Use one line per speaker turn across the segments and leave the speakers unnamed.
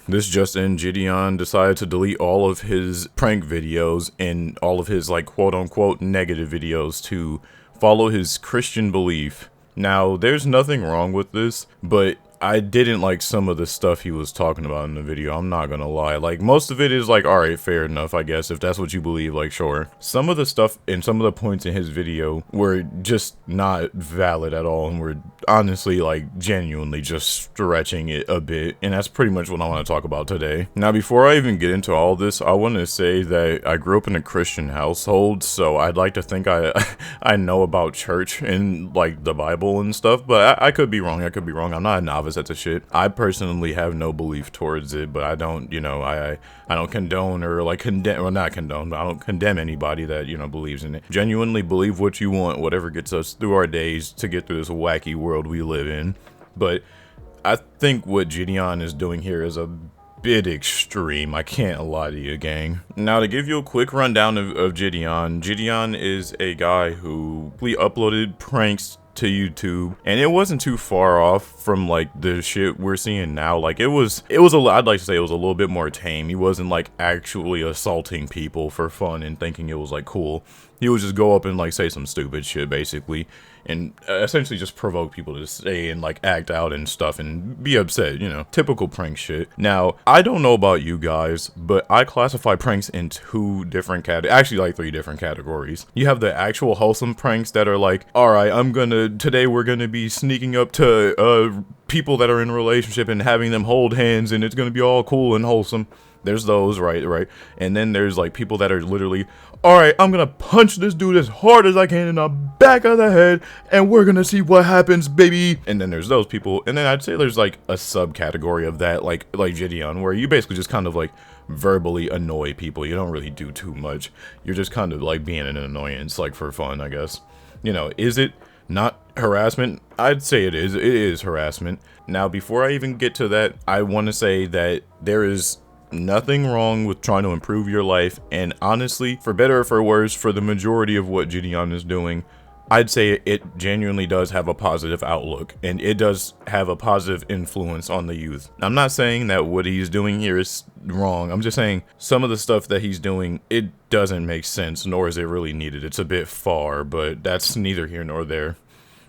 This just in, JiDion decided to delete all of his prank videos and all of his like quote unquote negative videos to follow his Christian belief. Now, there's nothing wrong with this, but I didn't like some of the stuff he was talking about in the video. I'm not gonna lie. Like, most of it is like, alright, fair enough, I guess. If that's what you believe, like, sure. Some of the stuff and some of the points in his video were just not valid at all and were honestly, like, genuinely just stretching it a bit. And that's pretty much what I want to talk about today. Now, before I even get into all this, I want to say that I grew up in a Christian household, so I'd like to think I know about church and, like, the Bible and stuff, but I could be wrong. I could be wrong. I'm not a novice at the shit. I personally have no belief towards it, but I don't, you know, I don't condone or like condemn, well, not condone, but I don't condemn anybody that, you know, believes in it. Genuinely believe what you want, whatever gets us through our days to get through this wacky world we live in. But I think what JiDion is doing here is a bit extreme. I can't lie to you, gang. Now, to give you a quick rundown of JiDion, JiDion is a guy who uploaded pranks to YouTube, and it wasn't too far off from like the shit we're seeing now. Like, it was I'd like to say it was a little bit more tame. He wasn't like actually assaulting people for fun and thinking it was like cool. He would just go up and like say some stupid shit basically, and essentially just provoke people to say and like act out and stuff and be upset, you know, typical prank shit. Now, I don't know about you guys, but I classify pranks in two different actually like three different categories. You have the actual wholesome pranks that are like, alright, today we're gonna be sneaking up to people that are in a relationship and having them hold hands and it's gonna be all cool and wholesome. There's those, right? And then there's like people that are literally, alright, I'm gonna punch this dude as hard as I can in the back of the head and we're gonna see what happens, baby. And then there's those people, and then I'd say there's like a subcategory of that, like JiDion, where you basically just kind of like verbally annoy people. You don't really do too much. You're just kind of like being an annoyance, like for fun, I guess. You know, is it not harassment? I'd say it is. It is harassment. Now, before I even get to that, I want to say that there is nothing wrong with trying to improve your life, and honestly, for better or for worse, for the majority of what JiDion is doing, I'd say it genuinely does have a positive outlook, and it does have a positive influence on the youth. I'm not saying that what he's doing here is wrong. I'm just saying some of the stuff that he's doing, it doesn't make sense, nor is it really needed. It's a bit far, but that's neither here nor there.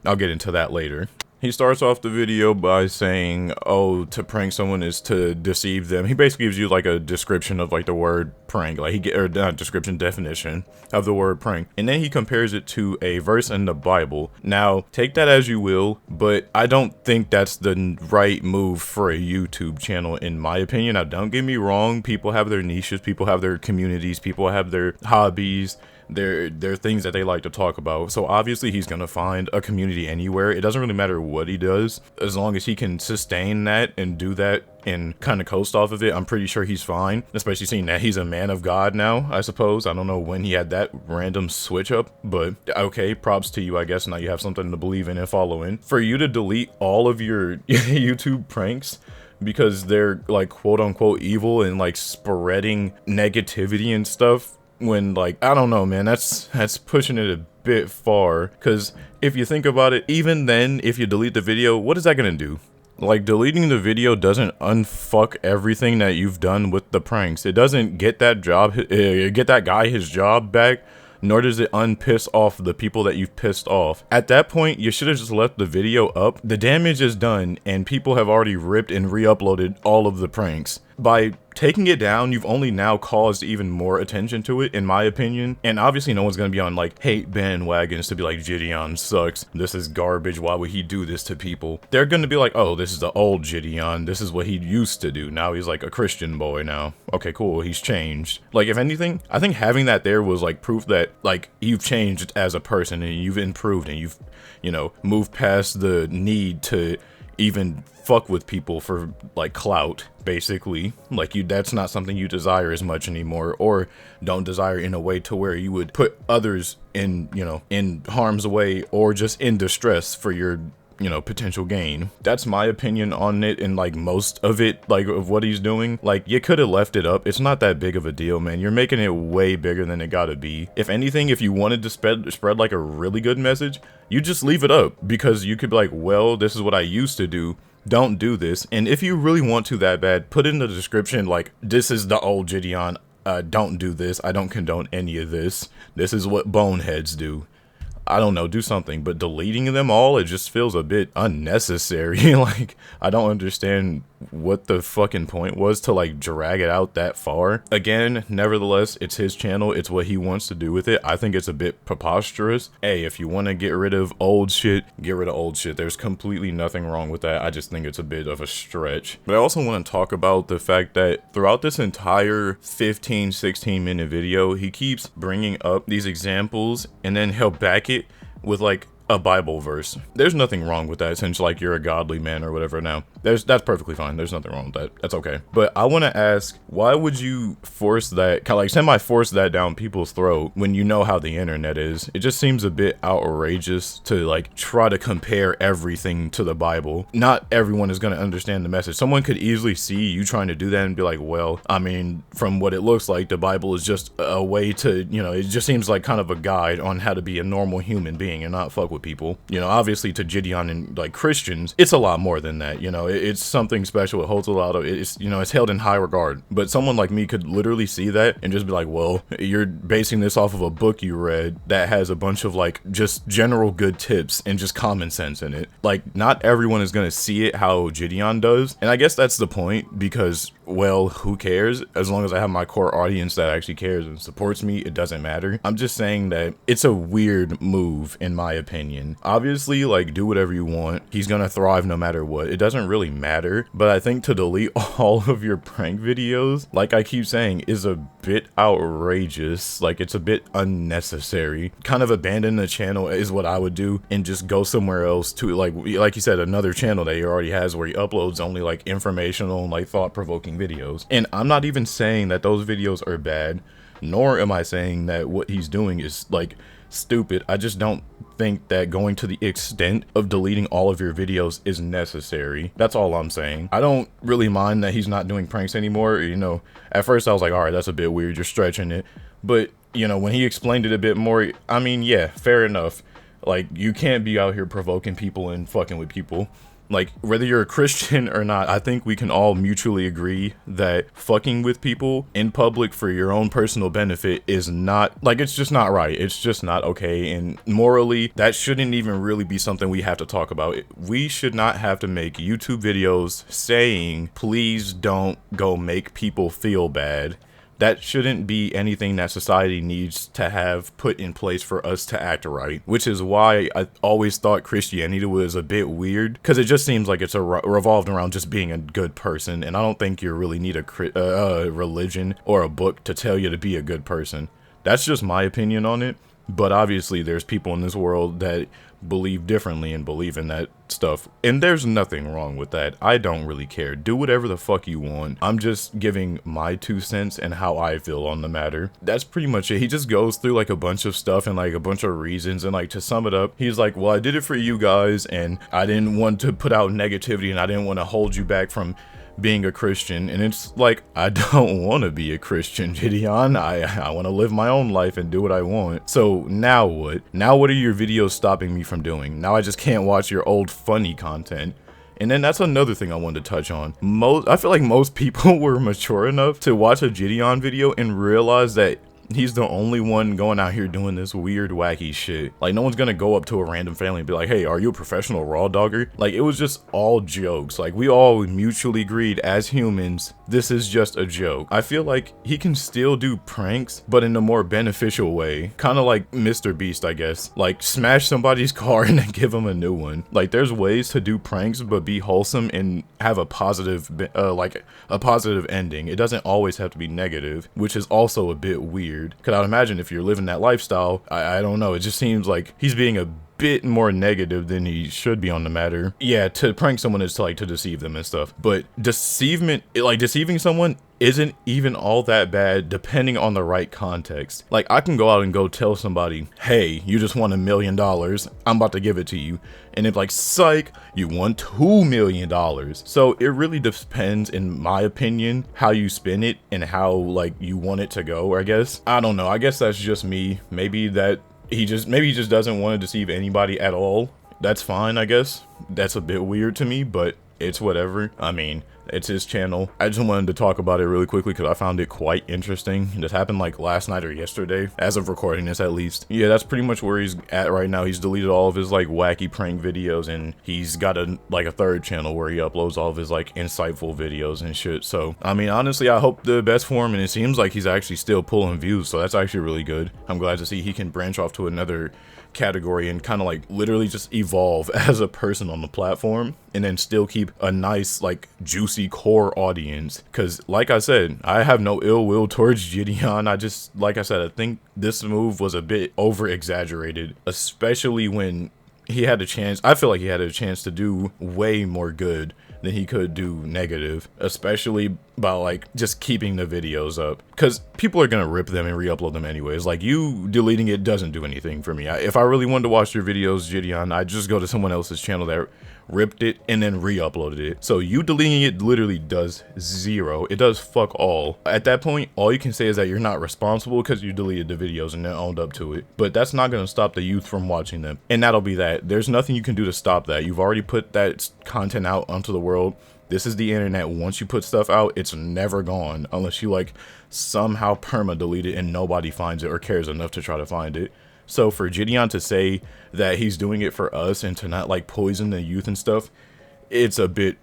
I'll get into that later. He starts off the video by saying, oh, to prank someone is to deceive them. He basically gives you like a description of like the word prank, like definition of the word prank. And then he compares it to a verse in the Bible. Now, take that as you will, but I don't think that's the right move for a YouTube channel, in my opinion. Now, don't get me wrong. People have their niches, people have their communities, people have their hobbies. They're things that they like to talk about. So obviously he's gonna find a community anywhere. It doesn't really matter what he does, as long as he can sustain that and do that and kind of coast off of it. I'm pretty sure he's fine, especially seeing that he's a man of God now, I suppose. I don't know when he had that random switch up, but okay, props to you, I guess. Now you have something to believe in and follow in. For you to delete all of your YouTube pranks because they're like quote unquote evil and like spreading negativity and stuff, when like, I don't know, man, that's pushing it a bit far. Because if you think about it, even then, if you delete the video, what is that gonna do? Like, deleting the video doesn't unfuck everything that you've done with the pranks. It doesn't get that guy his job back, nor does it unpiss off the people that you've pissed off. At that point, you should have just left the video up. The damage is done, and people have already ripped and re-uploaded all of the pranks. By taking it down, you've only now caused even more attention to it, in my opinion. And obviously no one's gonna be on like hate bandwagons to be like, JiDion sucks, this is garbage, why would he do this to people? They're gonna be like, oh, this is the old JiDion, this is what he used to do, now he's like a Christian boy now. Okay, cool, he's changed. Like, if anything, I think having that there was like proof that like you've changed as a person and you've improved and you've, you know, moved past the need to even fuck with people for like clout, basically. Like, that's not something you desire as much anymore, or don't desire in a way to where you would put others in, you know, in harm's way or just in distress for your, you know, potential gain. That's my opinion on it, and like most of it, like of what he's doing. Like, you could have left it up. It's not that big of a deal, man. You're making it way bigger than it gotta be. If anything, if you wanted to spread like a really good message, you just leave it up, because you could be like, well, this is what I used to do, don't do this. And if you really want to that bad, put in the description like, this is the old JiDion, don't do this, I don't condone any of this, this is what boneheads do. I don't know, do something. But deleting them all, it just feels a bit unnecessary. Like, I don't understand what the fucking point was to like drag it out that far. Again, nevertheless, it's his channel, it's what he wants to do with it. I think it's a bit preposterous. Hey, if you want to get rid of old shit, get rid of old shit. There's completely nothing wrong with that. I just think it's a bit of a stretch. But I also want to talk about the fact that throughout this entire 15-16 minute video, he keeps bringing up these examples and then he'll back it with like a Bible verse. There's nothing wrong with that since like you're a godly man or whatever. Now that's perfectly fine. There's nothing wrong with that. That's okay. But I want to ask, why would you force that, kind of like semi-force that down people's throat when you know how the internet is? It just seems a bit outrageous to like try to compare everything to the Bible. Not everyone is going to understand the message. Someone could easily see you trying to do that and be like, well, I mean, from what it looks like, the Bible is just a way to, you know, it just seems like kind of a guide on how to be a normal human being and not fuck with people. You know, obviously to JiDion and like Christians, it's a lot more than that. You know, it's something special. It holds a lot of, it's, you know, it's held in high regard. But someone like me could literally see that and just be like, well, you're basing this off of a book you read that has a bunch of like just general good tips and just common sense in it. Like, not everyone is going to see it how JiDion does. And I guess that's the point, because, well, who cares? As long as I have my core audience that actually cares and supports me, it doesn't matter. I'm just saying that it's a weird move in my opinion. Obviously, like, do whatever you want. He's gonna thrive no matter what. It doesn't really matter. But I think to delete all of your prank videos, like I keep saying, is a bit outrageous. Like, it's a bit unnecessary. Kind of abandon the channel is what I would do and just go somewhere else to, like you said, another channel that he already has where he uploads only like informational and like thought-provoking videos. And I'm not even saying that those videos are bad, nor am I saying that what he's doing is like stupid. I just don't think that going to the extent of deleting all of your videos is necessary. That's all I'm saying. I don't really mind that he's not doing pranks anymore. You know, at first I was like, all right, that's a bit weird, you're stretching it. But, you know, when he explained it a bit more, I mean, yeah, fair enough. Like, you can't be out here provoking people and fucking with people. Like, whether you're a Christian or not, I think we can all mutually agree that fucking with people in public for your own personal benefit is not, like, it's just not right. It's just not okay. And morally, that shouldn't even really be something we have to talk about. We should not have to make YouTube videos saying, please don't go make people feel bad. That shouldn't be anything that society needs to have put in place for us to act right, which is why I always thought Christianity was a bit weird, because it just seems like it's revolved around just being a good person, and I don't think you really need a religion or a book to tell you to be a good person. That's just my opinion on it, but obviously there's people in this world that believe differently and believe in that stuff, and there's nothing wrong with that. I don't really care. Do whatever the fuck you want. I'm just giving my 2 cents and how I feel on the matter. That's pretty much it. He just goes through like a bunch of stuff and like a bunch of reasons, and like to sum it up, he's like, well, I did it for you guys and I didn't want to put out negativity and I didn't want to hold you back from being a Christian. And it's like, I don't want to be a Christian, JiDion. I want to live my own life and do what I want. So now what? Now what are your videos stopping me from doing? Now I just can't watch your old funny content. And then that's another thing I wanted to touch on. I feel like most people were mature enough to watch a JiDion video and realize that he's the only one going out here doing this weird, wacky shit. Like, no one's gonna go up to a random family and be like, hey, are you a professional raw dogger? Like, it was just all jokes. Like, we all mutually agreed as humans, this is just a joke. I feel like he can still do pranks, but in a more beneficial way. Kind of like Mr. Beast, I guess. Like, smash somebody's car and then give them a new one. Like, there's ways to do pranks, but be wholesome and have a positive, like, a positive ending. It doesn't always have to be negative, which is also a bit weird. Because I'd imagine if you're living that lifestyle, I don't know, it just seems like he's being a bit more negative than he should be on the matter. Yeah, to prank someone is to like to deceive them and stuff, but deceiving someone isn't even all that bad depending on the right context. Like, I can go out and go tell somebody, hey, you just won $1 million, I'm about to give it to you, and it's like, psych, you won $2 million. So it really depends, in my opinion, how you spin it and how like you want it to go, I guess. I don't know, I guess that's just me. Maybe he just doesn't want to deceive anybody at all. That's fine, I guess. That's a bit weird to me, but it's whatever. I mean, it's his channel. I just wanted to talk about it really quickly because I found it quite interesting. This happened like last night or yesterday, as of recording this at least. Yeah, that's pretty much where he's at right now. He's deleted all of his like wacky prank videos, and he's got a third channel where he uploads all of his like insightful videos and shit. So I mean, honestly, I hope the best for him, and it seems like he's actually still pulling views, so that's actually really good. I'm glad to see he can branch off to another category and kind of like literally just evolve as a person on the platform, and then still keep a nice like juicy core audience. Because like I said, I have no ill will towards JiDion. I just, like I said, I think this move was a bit over exaggerated, especially when he had a chance. I feel like he had a chance to do way more good than he could do negative, especially by like just keeping the videos up, because people are gonna rip them and re-upload them anyways. Like, you deleting it doesn't do anything for me. If I really wanted to watch your videos, JiDion, I'd just go to someone else's channel that ripped it and then re-uploaded it. So you deleting it literally does zero. It does fuck all. At that point, all you can say is that you're not responsible because you deleted the videos and then owned up to it. But that's not going to stop the youth from watching them, and that'll be that. There's nothing you can do to stop that. You've already put that content out onto the world. This is the internet. Once you put stuff out, it's never gone unless you like somehow perma delete it and nobody finds it or cares enough to try to find it. So for JiDion to say that he's doing it for us and to not like poison the youth and stuff, it's a bit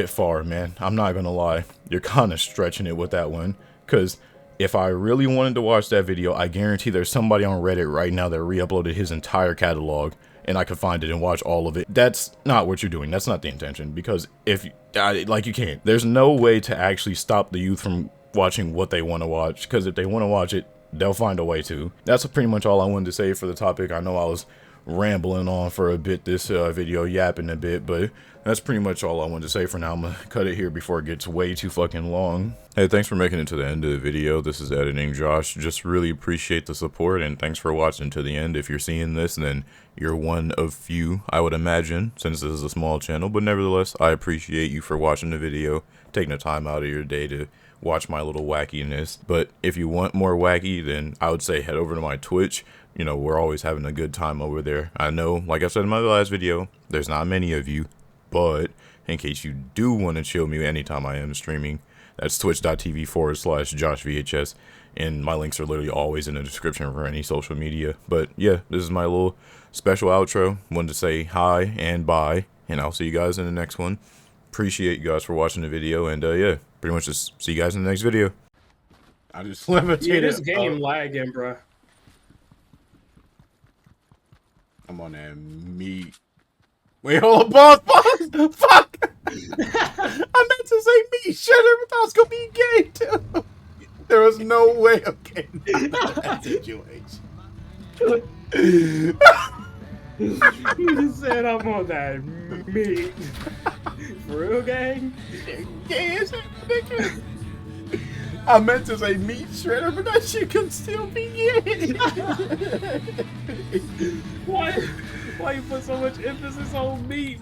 far, man. I'm not gonna lie. You're kind of stretching it with that one, because if I really wanted to watch that video, I guarantee there's somebody on Reddit right now that re-uploaded his entire catalog and I could find it and watch all of it. That's not what you're doing. That's not the intention, because if like, you can't. There's no way to actually stop the youth from watching what they want to watch, because if they want to watch it, they'll find a way to. That's pretty much all I wanted to say for the topic. I know I was rambling on for a bit this video, yapping a bit, but that's pretty much all I wanted to say for now. I'm gonna cut it here before it gets way too fucking long. Hey, thanks for making it to the end of the video. This is Editing Josh. Just really appreciate the support, and thanks for watching to the end. If you're seeing this, then you're one of few, I would imagine, since this is a small channel, but nevertheless, I appreciate you for watching the video, taking the time out of your day to watch my little wackiness. But if you want more wacky, then I would say head over to my Twitch. You know, we're always having a good time over there. I know, like I said in my last video, there's not many of you, but in case you do want to chill me anytime I am streaming, that's twitch.tv/JoshVHS, and my links are literally always in the description for any social media. But yeah, this is my little special outro. Wanted to say hi and bye, and I'll see you guys in the next one. Appreciate you guys for watching the video, and yeah, pretty much just see you guys in the next video. I just levitated.
Yeah, this game lagging, bro.
I'm on that meat. Wait, hold on, pause. Fuck! I meant to say meat. Shut up, I was gonna be gay too. There was no way of getting out of that situation.
You just said I'm on that meat. For real, gang?
Gay is ridiculous. I meant to say meat shredder, but that shit could still be gay.
Why you put so much emphasis on meat?